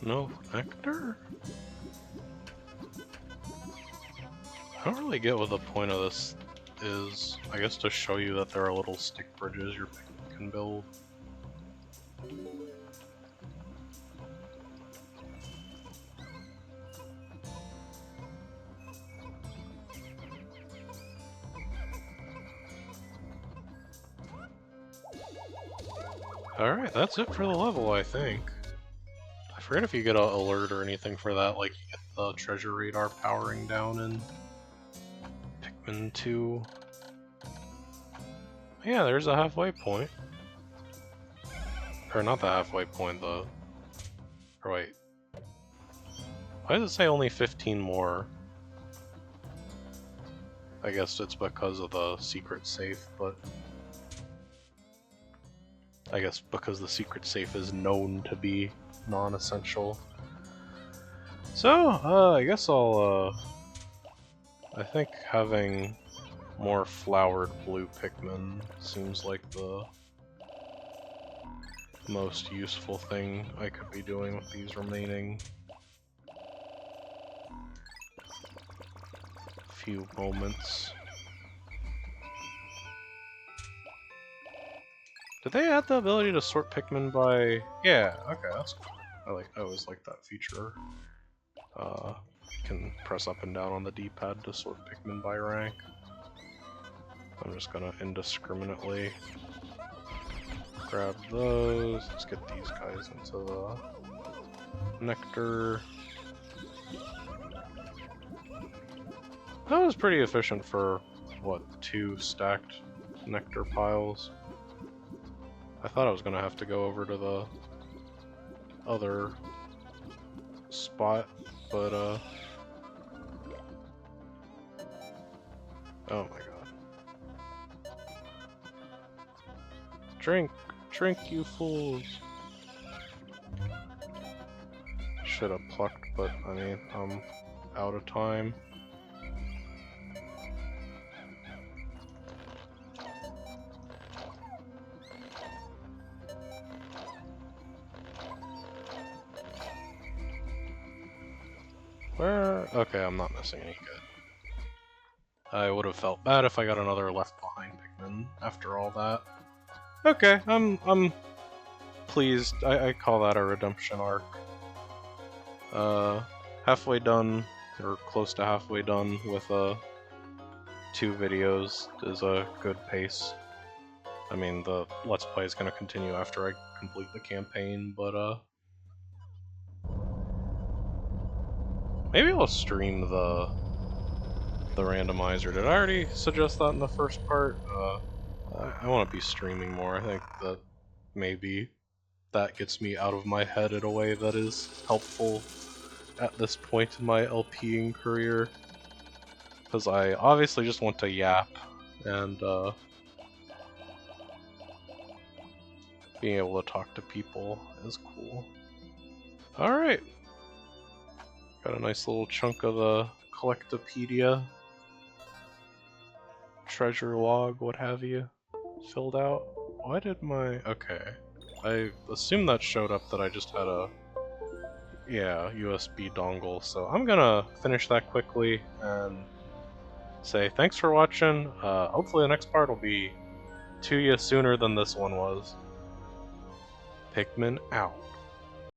No nectar? I don't really get what the point of this is. I guess to show you that there are little stick bridges your Pikmin can build. Alright, that's it for the level, I think. I forget if you get an alert or anything for that, like you get the treasure radar powering down in Pikmin 2. Yeah, there's a halfway point. Or not the halfway point, the... Or wait. Why does it say only 15 more? I guess it's because of the secret safe, but... I guess because the secret safe is known to be non-essential. So, I guess I'll, I think having more flowered blue Pikmin seems like the most useful thing I could be doing with these remaining few moments. Did they add the ability to sort Pikmin by... Yeah, okay, that's cool. I always like that feature. You can press up and down on the D-pad to sort Pikmin by rank. I'm just gonna indiscriminately grab those. Let's get these guys into the nectar. That was pretty efficient for, what, 2 stacked nectar piles. I thought I was gonna have to go over to the other spot, but oh my god. Drink! Drink, you fools! Should have plucked, but I mean, I'm out of time. Where? Okay, I'm not missing any good. I would have felt bad if I got another left behind Pikmin after all that. Okay, I'm pleased. I call that a redemption arc. Halfway done, or close to halfway done with 2 videos is a good pace. I mean, the Let's Play is gonna continue after I complete the campaign, but maybe I'll stream the randomizer. Did I already suggest that in the first part? I want to be streaming more. I think that maybe that gets me out of my head in a way that is helpful at this point in my LPing career. Because I obviously just want to yap, and being able to talk to people is cool. Alright. Got a nice little chunk of the Collectopedia, treasure log, what have you, filled out. Why did my... okay. I assumed that showed up that I just had a... yeah, USB dongle, so I'm gonna finish that quickly and say thanks for watching. Hopefully the next part will be to you sooner than this one was. Pikmin out.